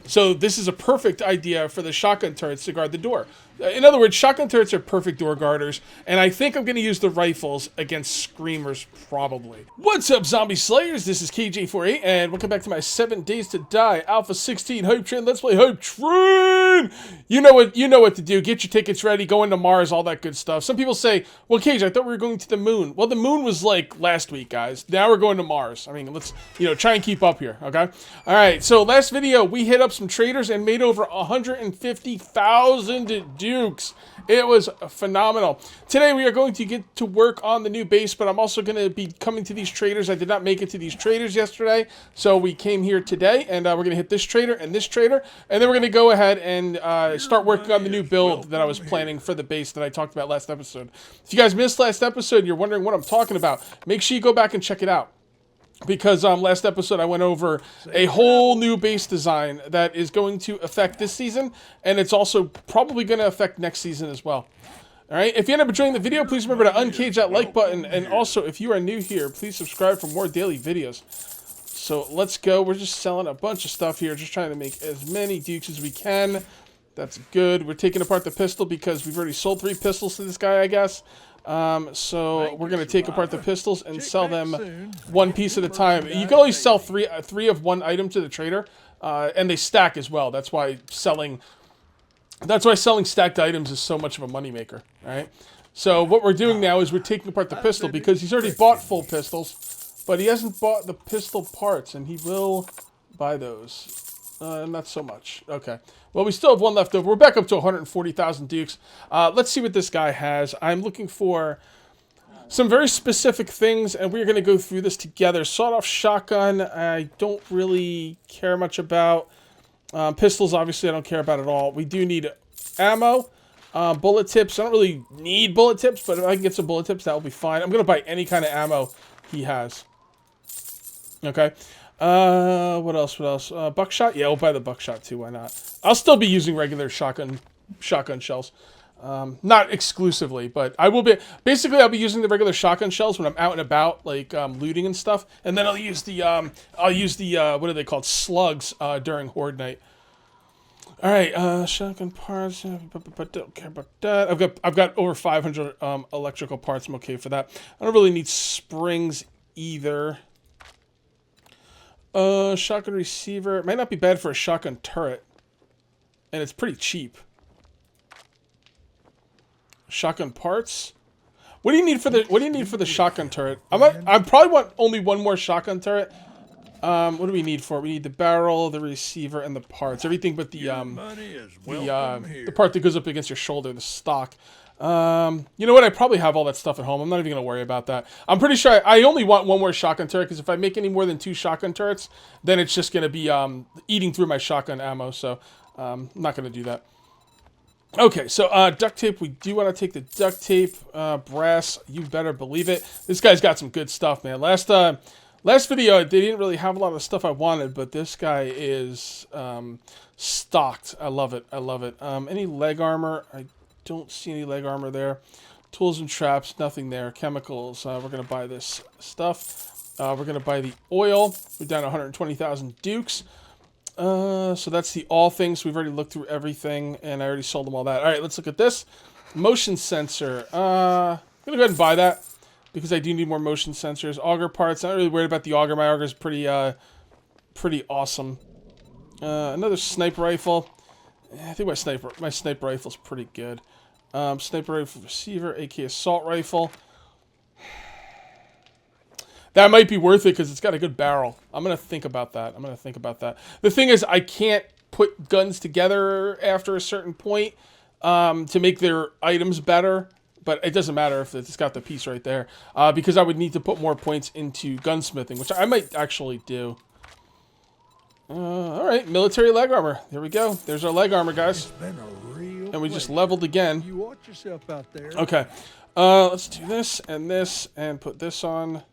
So this is a perfect idea for the shotgun turrets to guard the door. In other words, shotgun turrets are perfect door guarders, and I think I'm going to use the rifles against screamers, probably. What's up, Zombie Slayers? This is KJ48, and welcome back to my 7 Days to Die Alpha 16 Hype Train. Let's play Hype Train! You know what to do. Get your tickets ready, go into Mars, all that good stuff. Some people say, well, KJ, I thought we were going to the moon. Well, the moon was like last week, guys. Now we're going to Mars. I mean, let's, try and keep up here, okay? All right, so last video, we hit up some traders and made over 150,000 dukes. It was phenomenal. Today we are going to get to work on the new base, but I'm also going to be coming to these traders. I did not make it to these traders yesterday, so we came here today, and we're going to hit this trader, and then we're going to go ahead and start working on the new build that I was planning for the base that I talked about last episode. If you guys missed last episode, you're wondering what I'm talking about, make sure you go back and check it out. Because last episode I went over a whole new base design that is going to affect this season, and it's also probably going to affect next season as well. Alright, if you end up enjoying the video, please remember to uncage that like button, and also, if you are new here, please subscribe for more daily videos. So, let's go. We're just selling a bunch of stuff here, just trying to make as many dukes as we can. That's good. We're taking apart the pistol because we've already sold 3 pistols to this guy, I guess. So we're going to take apart the pistols and sell them one piece at a time. You can only sell three of one item to the trader, and they stack as well. That's why selling stacked items is so much of a moneymaker, right? So what we're doing now is we're taking apart the pistol because he's already bought full pistols, but he hasn't bought the pistol parts, and he will buy those. Not so much. Okay. Well, we still have one left over. We're back up to 140,000 dukes. Let's see what this guy has. I'm looking for some very specific things, and we're going to go through this together. Sawed-off shotgun, I don't really care much about. Pistols, obviously, I don't care about at all. We do need ammo. Bullet tips. I don't really need bullet tips, but if I can get some bullet tips, that will be fine. I'm going to buy any kind of ammo he has. Okay. What else? Buckshot? Yeah, we'll buy the buckshot too, why not? I'll still be using regular shotgun shells. Not exclusively, but I will be, basically I'll be using the regular shotgun shells when I'm out and about, like, looting and stuff, and then I'll use the, what are they called? Slugs, during Horde Night. Alright, shotgun parts, don't care about that. I've got over 500, electrical parts, I'm okay for that. I don't really need springs either. Shotgun receiver. It might not be bad for a shotgun turret. And it's pretty cheap. Shotgun parts. What do you need for the shotgun turret? I probably want only one more shotgun turret. What do we need for it? We need the barrel, the receiver, and the parts. Everything but the part that goes up against your shoulder, the stock. You know what? I probably have all that stuff at home. I'm not even going to worry about that. I'm pretty sure I only want one more shotgun turret, because if I make any more than 2 shotgun turrets, then it's just going to be eating through my shotgun ammo, so I'm not going to do that. Okay, so duct tape. We do want to take the duct tape. Brass, you better believe it. This guy's got some good stuff, man. Last video, they didn't really have a lot of stuff I wanted, but this guy is stocked. I love it. I love it. Any leg armor? I don't see any leg armor there. Tools and traps, nothing there. Chemicals, we're going to buy this stuff. We're going to buy the oil. We're down to 120,000 dukes. So that's the all things. We've already looked through everything, and I already sold them all that. All right, let's look at this. Motion sensor. I'm going to go ahead and buy that, because I do need more motion sensors. Auger parts. I'm not really worried about the auger. My auger is pretty awesome. Another sniper rifle. I think my sniper rifle is pretty good. Sniper rifle receiver, AK assault rifle. That might be worth it because it's got a good barrel. I'm going to think about that. The thing is, I can't put guns together after a certain point to make their items better. But it doesn't matter if it's got the piece right there. Because I would need to put more points into gunsmithing, which I might actually do. Alright, military leg armor. There we go. There's our leg armor, guys. And we just leveled again. You watch yourself out there. Okay. Let's do this, and put this on.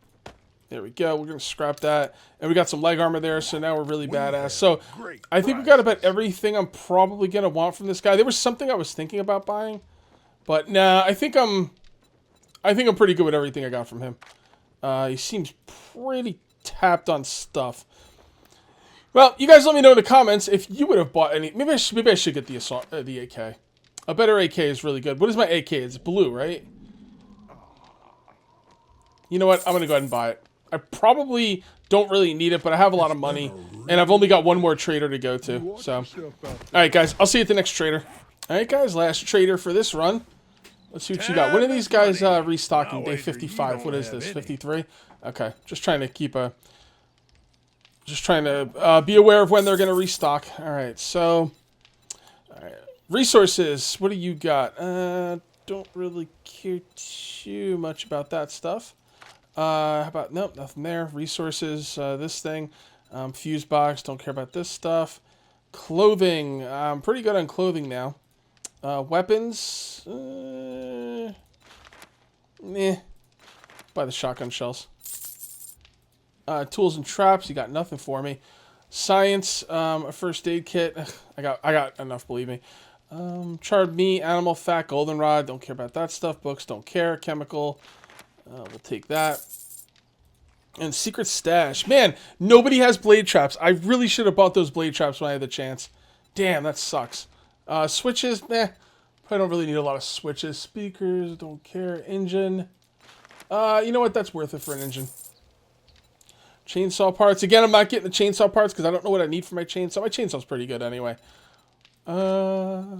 There we go. We're going to scrap that. And we got some leg armor there, so now we're really badass. So, I think we got about everything I'm probably going to want from this guy. There was something I was thinking about buying. But, nah, I think I'm pretty good with everything I got from him. He seems pretty tapped on stuff. Well, you guys let me know in the comments if you would have bought any. Maybe I should get the assault, the AK. A better AK is really good. What is my AK? It's blue, right? You know what? I'm gonna go ahead and buy it. I probably don't really need it, but I have a lot of money, and I've only got one more trader to go to. So, all right, guys, I'll see you at the next trader. All right, guys, last trader for this run. Let's see what you got. When are these guys restocking? Day 55. What is this? 53. Okay, just trying to keep a. Just trying to be aware of when they're gonna restock. All right, so. All right. Resources. What do you got? Don't really care too much about that stuff. How about, nope, nothing there. Resources, this thing. Fuse box, don't care about this stuff. Clothing, I'm pretty good on clothing now. Weapons, meh. Buy the shotgun shells. Tools and traps, you got nothing for me. Science, a first aid kit. I got enough, believe me. Charred meat, animal fat, goldenrod, don't care about that stuff. Books, don't care. Chemical. We'll take that. And secret stash. Man, nobody has blade traps. I really should have bought those blade traps when I had the chance. Damn, that sucks. Switches, meh. I don't really need a lot of switches. Speakers, don't care. Engine. You know what? That's worth it for an engine. Chainsaw parts. Again, I'm not getting the chainsaw parts because I don't know what I need for my chainsaw. My chainsaw's pretty good anyway. Another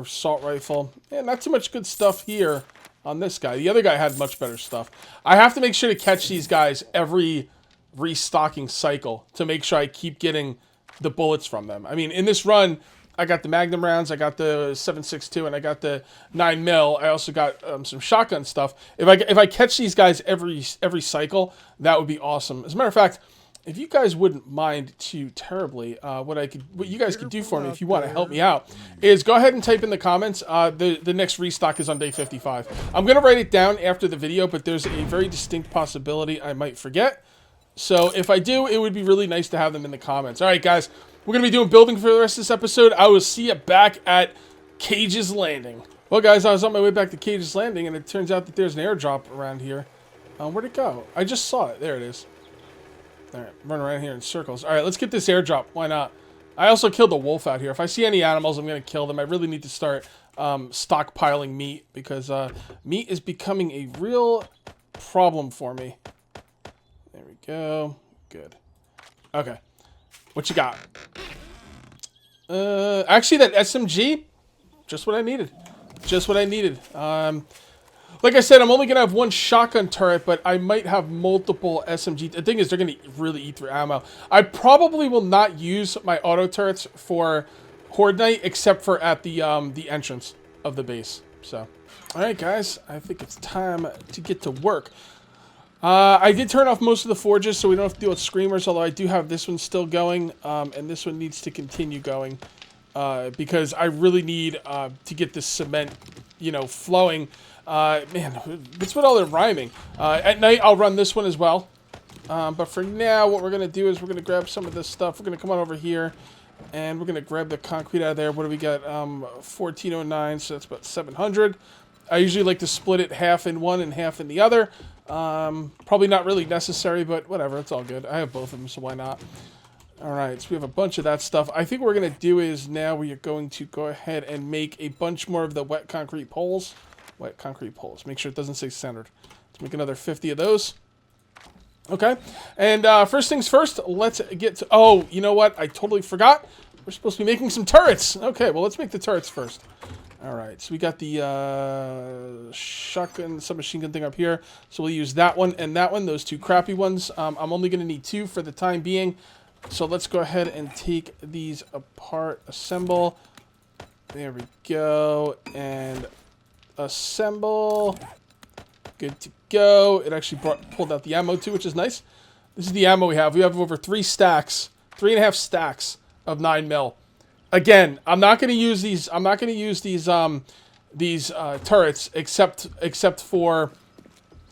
assault rifle. Yeah, not too much good stuff here on this guy. The other guy had much better stuff. I have to make sure to catch these guys every restocking cycle to make sure I keep getting the bullets from them. I mean, in this run, I got the Magnum rounds, I got the 7.62, and I got the 9mm. I also got some shotgun stuff. If I catch these guys every cycle, that would be awesome. As a matter of fact, if you guys wouldn't mind too terribly, what you guys could do for me if you want to help me out is go ahead and type in the comments. The next restock is on day 55. I'm gonna write it down after the video, but there's a very distinct possibility I might forget. So if I do, it would be really nice to have them in the comments. All right, guys, we're gonna be doing building for the rest of this episode. I will see you back at Cage's Landing. Well, guys, I was on my way back to Cage's Landing, and it turns out that there's an airdrop around here. Where'd it go? I just saw it. There it is. Alright, run around here in circles. Alright, let's get this airdrop. Why not? I also killed a wolf out here. If I see any animals, I'm going to kill them. I really need to start stockpiling meat because meat is becoming a real problem for me. There we go. Good. Okay. What you got? Actually, that SMG, just what I needed. Just what I needed. Like I said, I'm only going to have one shotgun turret, but I might have multiple SMG. The thing is, they're going to really eat through ammo. I probably will not use my auto turrets for Horde Night, except for at the entrance of the base. So, all right, guys, I think it's time to get to work. I did turn off most of the forges, so we don't have to deal with screamers, although I do have this one still going, and this one needs to continue going, because I really need to get this cement, you know, flowing. Man, what's with all the rhyming? At night, I'll run this one as well. But for now, what we're going to do is we're going to grab some of this stuff. We're going to come on over here, and we're going to grab the concrete out of there. What do we got? 1409, so that's about 700. I usually like to split it half in one and half in the other. Probably not really necessary, but whatever. It's all good. I have both of them, so why not? All right, so we have a bunch of that stuff. I think what we're going to do is now we are going to go ahead and make a bunch more of the wet concrete poles. Wet concrete poles. Make sure it doesn't say centered. Let's make another 50 of those. Okay. And first things first, let's get to... Oh, you know what? I totally forgot. We're supposed to be making some turrets. Okay, well, let's make the turrets first. All right. So we got the shotgun, submachine gun thing up here. So we'll use that one and that one, those two crappy ones. I'm only going to need two for the time being. So let's go ahead and take these apart. Assemble. There we go. And... assemble. Good to go. It actually pulled out the ammo too, which is nice. This is the ammo we have. We have over 3 stacks, 3.5 stacks of 9mm. Again, I'm not going to use these. I'm not going to use these turrets except for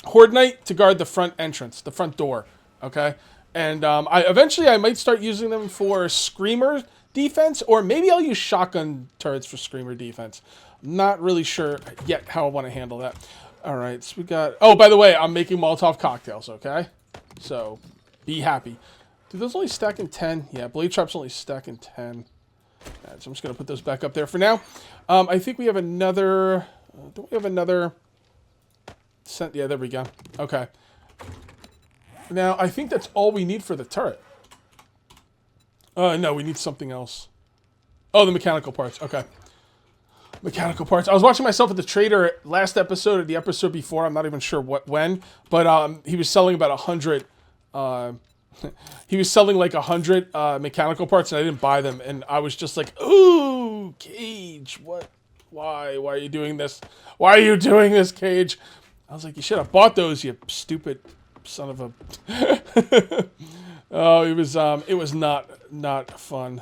Horde Night to guard the front entrance, the front door. Okay, and eventually I might start using them for screamer defense, or maybe I'll use shotgun turrets for screamer defense. Not really sure yet how I want to handle that. All right, so we got... Oh, by the way, I'm making Molotov cocktails, okay? So, be happy. Do those only stack in 10? Yeah, blade traps only stack in 10. Alright, so I'm just going to put those back up there for now. I think we have another... do we have another... Yeah, there we go. Okay. Now, I think that's all we need for the turret. No, we need something else. Oh, the mechanical parts. Okay. Mechanical parts. I was watching myself at the trader last episode or the episode before. I'm not even sure when. But he was selling about 100... he was selling like 100 mechanical parts, and I didn't buy them. And I was just like, ooh, Cage, what? Why? Why are you doing this? Why are you doing this, Cage? I was like, you should have bought those, you stupid son of a... Oh, it was not fun.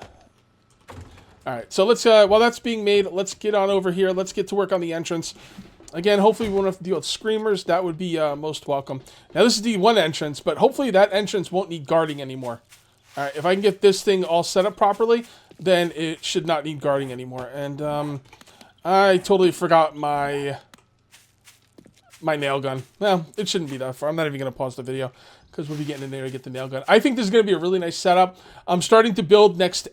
All right, so let's, while that's being made, let's get on over here. Let's get to work on the entrance. Again, hopefully we won't have to deal with screamers. That would be most welcome. Now, this is the one entrance, but hopefully that entrance won't need guarding anymore. All right, if I can get this thing all set up properly, then it should not need guarding anymore. And I totally forgot my nail gun. Well, it shouldn't be that far. I'm not even going to pause the video because we'll be getting in there to get the nail gun. I think this is going to be a really nice setup. I'm starting to build next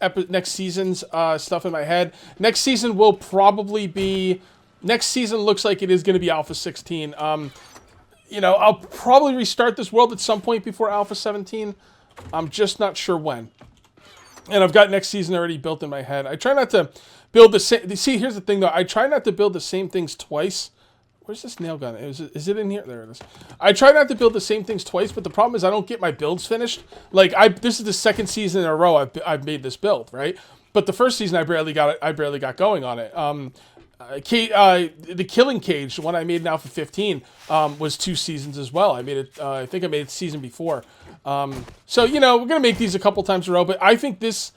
season's stuff in my head. Next season will probably be... Next season looks like it is going to be Alpha 16. You know, I'll probably restart this world at some point before Alpha 17. I'm just not sure when. And I've got next season already built in my head. I try not to build the same... See, here's the thing, though. I try not to build the same things twice. Where's this nail gun? Is it in here? There it is. I try not to build the same things twice, but the problem is I don't get my builds finished. Like, this is the second season in a row I've made this build, right? But the first season I barely got going on it. The Killing Cage, the one I made in Alpha 15, was 2 seasons as well. I made it. I think I made it season before. So you know, we're gonna make these a couple times in a row. But I think this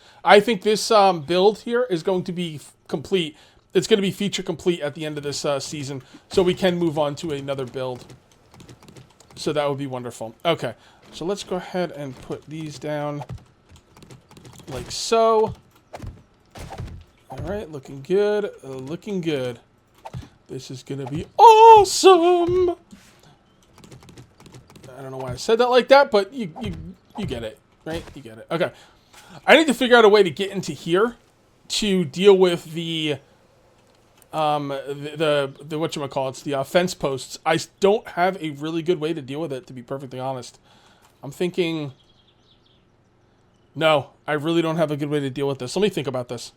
build here is going to be complete. It's going to be feature complete at the end of this season, so we can move on to another build. So that would be wonderful. Okay, so let's go ahead and put these down like so. All right, looking good, looking good. This is going to be awesome. I don't know why I said that like that, but you get it, right? You get it. Okay, I need to figure out a way to get into here to deal with the whatchamacallits, the fence posts. I don't have a really good way to deal with it, to be perfectly honest. I'm thinking, no, I really don't have a good way to deal with this. Let me think about this.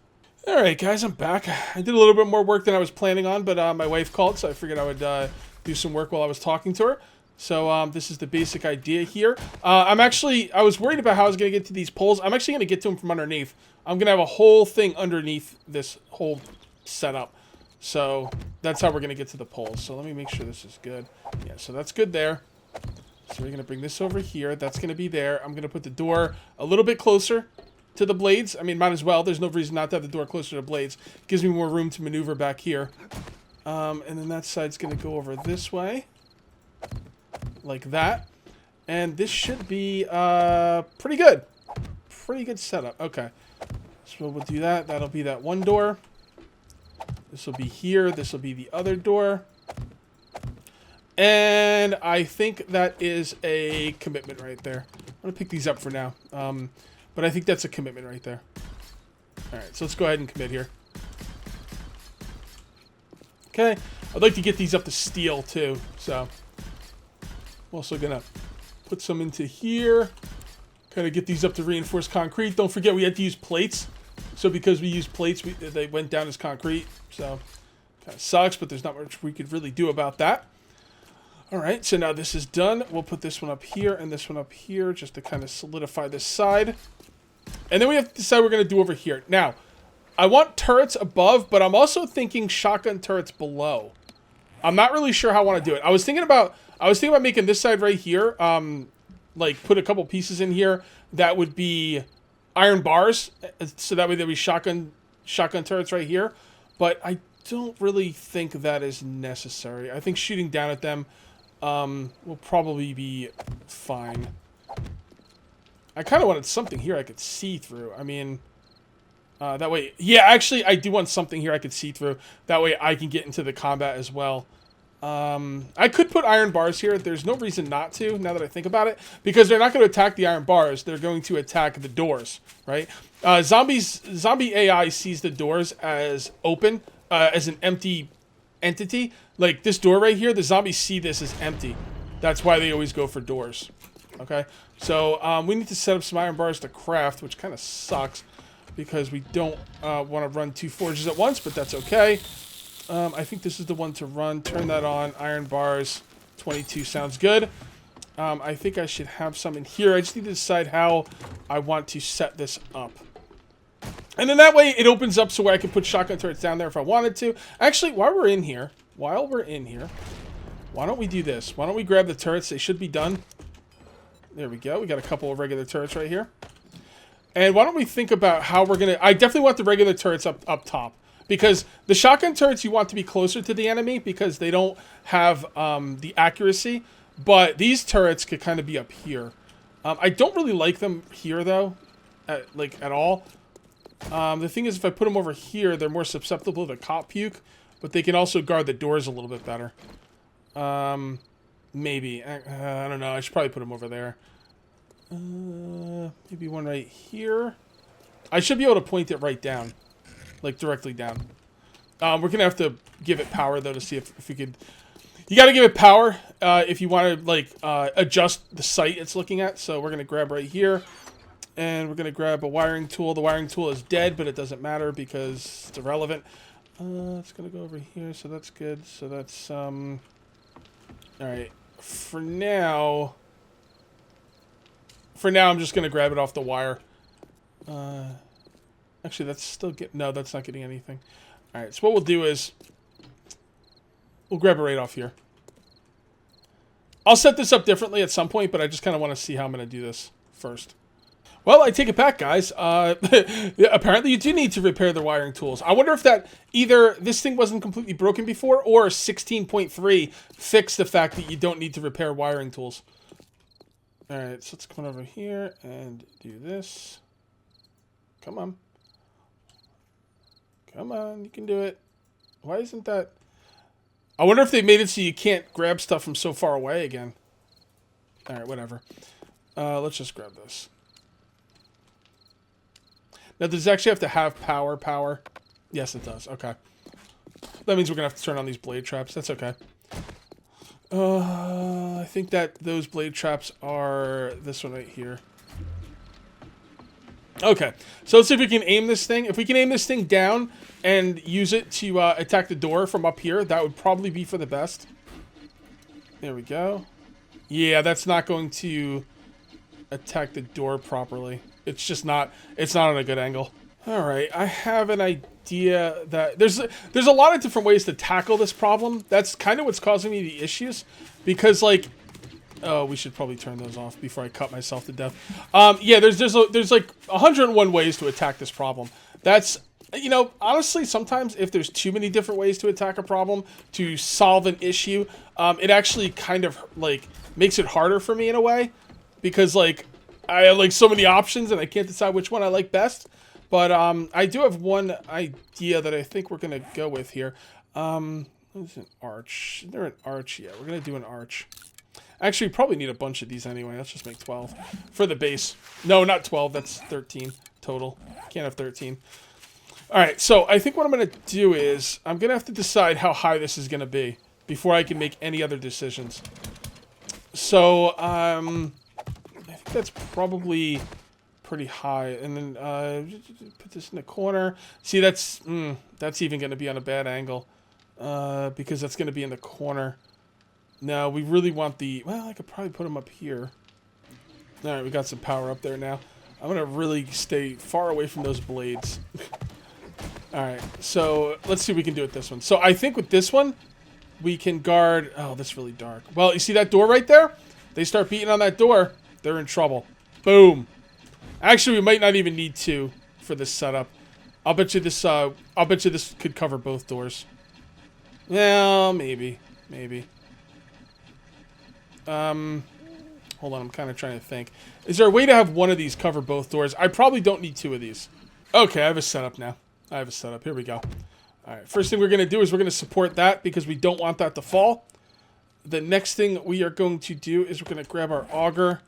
All right, guys, I'm back. I did a little bit more work than I was planning on, but my wife called, so I figured I would do some work while I was talking to her. So this is the basic idea here. I was worried about how I was going to get to these poles. I'm actually going to get to them from underneath. I'm going to have a whole thing underneath this whole setup. So that's how we're going to get to the poles. So let me make sure this is good. Yeah, so that's good there. So we're going to bring this over here. That's going to be there. I'm going to put the door a little bit closer to the blades. I mean, might as well. There's no reason not to have the door closer to the blades. Gives me more room to maneuver back here. And then that side's going to go over this way. Like that. And this should be pretty good. Pretty good setup. Okay. So we'll do that. That'll be that one door. This will be here. This will be the other door. And I think that is a commitment right there. I'm going to pick these up for now. But I think that's a commitment right there. Alright, so let's go ahead and commit here. Okay. I'd like to get these up to steel too. So I'm also going to put some into here. Kind of get these up to reinforced concrete. Don't forget we had to use plates. So because we used plates, they went down as concrete. So kind of sucks, but there's not much we could really do about that. All right, so now this is done. We'll put this one up here and this one up here just to kind of solidify this side. And then we have to decide what we're going to do over here. Now, I want turrets above, but I'm also thinking shotgun turrets below. I'm not really sure how I want to do it. I was thinking about making this side right here, like put a couple pieces in here that would be iron bars, so that way there'd be shotgun turrets right here. But I don't really think that is necessary. I think shooting down at them will probably be fine. I kind of wanted something here I could see through. I mean, that way... Yeah, actually, I do want something here I could see through. That way I can get into the combat as well. I could put iron bars here. There's no reason not to, now that I think about it, because they're not going to attack the iron bars. They're going to attack the doors, right? Zombie AI sees the doors as open, as an empty entity. Like this door right here, the zombies see this as empty. That's why they always go for doors. Okay, so we need to set up some iron bars to craft, which kind of sucks because we don't want to run 2 forges at once, but that's okay. I think this is the one to run. Turn that on. Iron bars, 22 sounds good. I think I should have some in here. I just need to decide how I want to set this up. And then that way it opens up so where I can put shotgun turrets down there if I wanted to. Actually, while we're in here, why don't we do this? Why don't we grab the turrets? They should be done. There we go. We got a couple of regular turrets right here. And why don't we think about how we're going to... I definitely want the regular turrets up top. Because the shotgun turrets you want to be closer to the enemy because they don't have the accuracy. But these turrets could kind of be up here. I don't really like them here, though. At all. The thing is, if I put them over here, they're more susceptible to cop puke. But they can also guard the doors a little bit better. Maybe. I don't know. I should probably put them over there. Maybe one right here. I should be able to point it right down. Like, directly down. We're going to have to give it power, though, to see if we could... You got to give it power if you want to, like, adjust the site it's looking at. So we're going to grab right here. And we're going to grab a wiring tool. The wiring tool is dead, but it doesn't matter because it's irrelevant. It's going to go over here, so that's good. So that's, Alright. For now, I'm just going to grab it off the wire. Actually, that's still no, that's not getting anything. Alright, so what we'll do is we'll grab it right off here. I'll set this up differently at some point, but I just kind of want to see how I'm going to do this first. Well, I take it back, guys. Apparently you do need to repair the wiring tools. I wonder if that either this thing wasn't completely broken before or 16.3 fixed the fact that you don't need to repair wiring tools. Alright, so let's come over here and do this. Come on. Come on, you can do it. Why isn't that... I wonder if they made it so you can't grab stuff from so far away again. Alright, whatever. Let's just grab this. Now, does it actually have to have power? Yes, it does. Okay. That means we're going to have to turn on these blade traps. That's okay. I think that those blade traps are this one right here. Okay, so let's see if we can aim this thing. If we can aim this thing down and use it to attack the door from up here, that would probably be for the best. There we go. Yeah, that's not going to attack the door properly. It's just not, it's not on a good angle. Alright, I have an idea that... There's a lot of different ways to tackle this problem. That's kind of what's causing me the issues. Because, like... Oh, we should probably turn those off before I cut myself to death. Yeah, there's like 101 ways to attack this problem. That's... You know, honestly, sometimes if there's too many different ways to attack a problem, to solve an issue, it actually kind of, like, makes it harder for me in a way. Because, like, I have, like, so many options and I can't decide which one I like best. But, I do have one idea that I think we're going to go with here. What is an arch? Is there an arch? Yeah, we're going to do an arch. Actually, we probably need a bunch of these anyway. Let's just make 12 for the base. No, not 12. That's 13 total. Can't have 13. Alright, so I think what I'm going to do is I'm going to have to decide how high this is going to be before I can make any other decisions. So, I think that's probably pretty high. And then put this in the corner. See, that's even going to be on a bad angle because that's going to be in the corner. No, we really want the... Well, I could probably put them up here. Alright, we got some power up there now. I'm going to really stay far away from those blades. Alright, so let's see if we can do it this one. So I think with this one, we can guard... Oh, that's really dark. Well, you see that door right there? They start beating on that door, they're in trouble. Boom. Actually, we might not even need two for this setup. I'll bet you this could cover both doors. Well, maybe. Maybe. Hold on, I'm kind of trying to think. Is there a way to have one of these cover both doors? I probably don't need two of these. Okay, I have a setup now. I have a setup. Here we go. All right, first thing we're going to do is we're going to support that because we don't want that to fall. The next thing we are going to do is we're going to grab our auger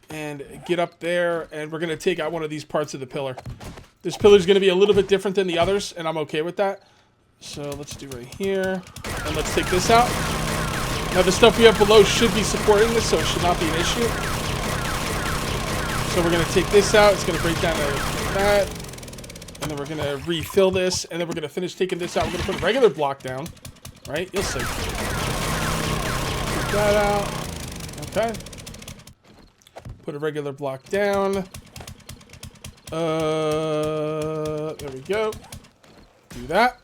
and get up there, and we're going to take out one of these parts of the pillar. This pillar is going to be a little bit different than the others, and I'm okay with that. So let's do right here, and let's take this out. Now the stuff we have below should be supporting this, so it should not be an issue. So we're going to take this out. It's going to break down like that. And then we're going to refill this, and then we're going to finish taking this out. We're going to put a regular block down, right? You'll see. Take that out. Okay. Put a regular block down. There we go. Do that.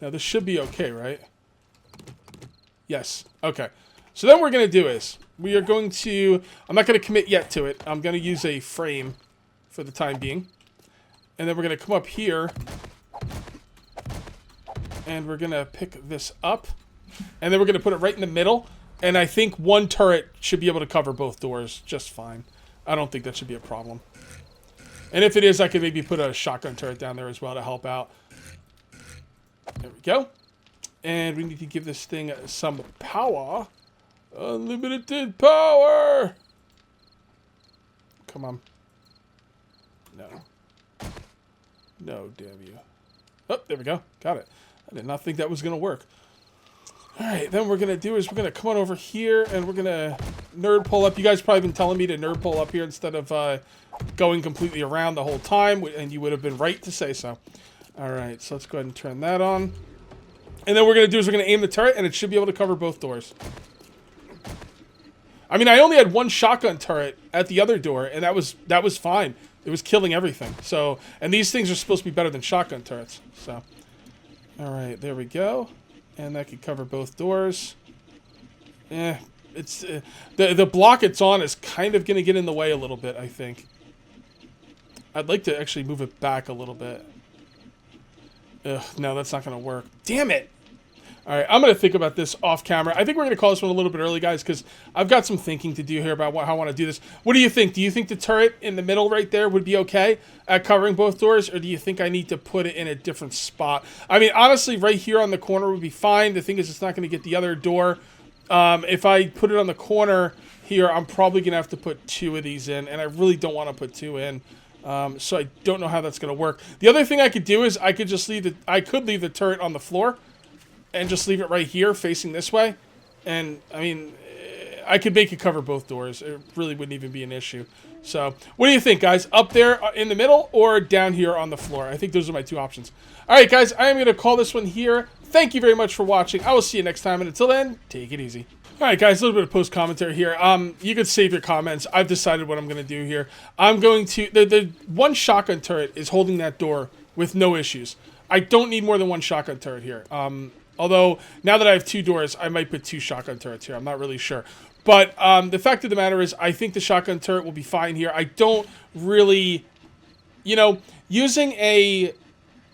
Now this should be okay, right? Yes. Okay. So then what we're going to do is, we are going to, I'm not going to commit yet to it. I'm going to use a frame for the time being. And then we're going to come up here, and we're going to pick this up, and then we're going to put it right in the middle, and I think one turret should be able to cover both doors just fine. I don't think that should be a problem. And if it is, I could maybe put a shotgun turret down there as well to help out. There we go. And we need to give this thing some power. Unlimited power! Come on. No. No, damn you. Oh, there we go. Got it. I did not think that was going to work. Alright, then what we're going to do is we're going to come on over here and we're going to nerd pull up. You guys probably been telling me to nerd pull up here instead of going completely around the whole time, and you would have been right to say so. Alright, so let's go ahead and turn that on. And then what we're going to do is we're going to aim the turret, and it should be able to cover both doors. I mean, I only had one shotgun turret at the other door, and that was fine. It was killing everything. So, and these things are supposed to be better than shotgun turrets. So, all right, there we go, and that could cover both doors. It's the block it's on is kind of going to get in the way a little bit, I think. I'd like to actually move it back a little bit. Ugh, no, that's not going to work. Damn it! All right, I'm going to think about this off camera. I think we're going to call this one a little bit early, guys, because I've got some thinking to do here about how I want to do this. What do you think? Do you think the turret in the middle right there would be okay at covering both doors, or do you think I need to put it in a different spot? I mean, honestly, right here on the corner would be fine. The thing is, it's not going to get the other door. If I put it on the corner here, I'm probably going to have to put two of these in, and I really don't want to put two in. So I don't know how that's going to work. The other thing I could do is I could just leave the turret on the floor and just leave it right here facing this way. And I mean, I could make it cover both doors. It really wouldn't even be an issue. So what do you think, guys? Up there in the middle or down here on the floor? I think those are my two options. All right, guys, I am going to call this one here. Thank you very much for watching. I will see you next time. And until then, take it easy. All right, guys, a little bit of post commentary here. You could save your comments. I've decided what I'm going to do here. I'm going to, the one shotgun turret is holding that door with no issues. I don't need more than one shotgun turret here. Although, now that I have two doors, I might put two shotgun turrets here. I'm not really sure. But the fact of the matter is, I think the shotgun turret will be fine here. I don't really, you know, using a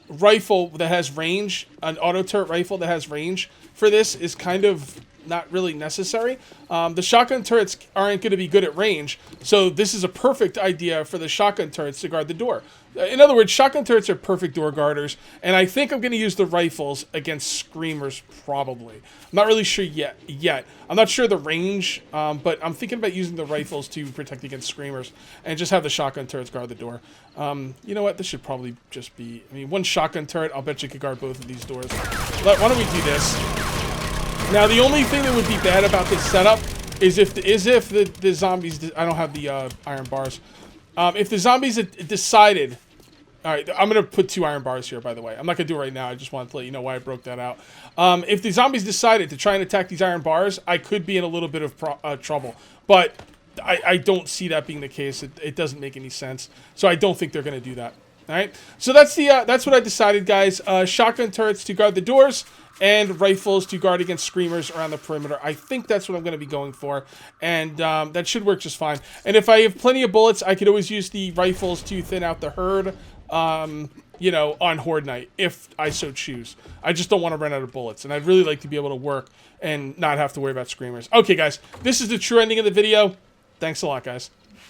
rifle that has range, an auto turret rifle that has range for this is kind of not really necessary. The shotgun turrets aren't going to be good at range, so this is a perfect idea for the shotgun turrets to guard the door. In other words, shotgun turrets are perfect door guarders, and I think I'm going to use the rifles against screamers, probably. I'm not really sure yet. I'm not sure the range, but I'm thinking about using the rifles to protect against screamers, and just have the shotgun turrets guard the door. You know what? This should probably just be, I mean, one shotgun turret, I'll bet you could guard both of these doors. Why don't we do this? Now, the only thing that would be bad about this setup is if the zombies, I don't have the iron bars. If the zombies had decided, all right, I'm going to put 2 iron bars here, by the way. I'm not going to do it right now. I just wanted to let you know why I broke that out. If the zombies decided to try and attack these iron bars, I could be in a little bit of trouble. But I don't see that being the case. It doesn't make any sense. So I don't think they're going to do that. All right. So that's what I decided, guys. Shotgun turrets to guard the doors, and rifles to guard against screamers around the perimeter. I think that's what I'm going to be going for, and that should work just fine. And if I have plenty of bullets, I could always use the rifles to thin out the herd, you know, on Horde Night, if I so choose. I just don't want to run out of bullets, and I'd really like to be able to work and not have to worry about screamers. Okay, guys, this is the true ending of the video. Thanks a lot, guys.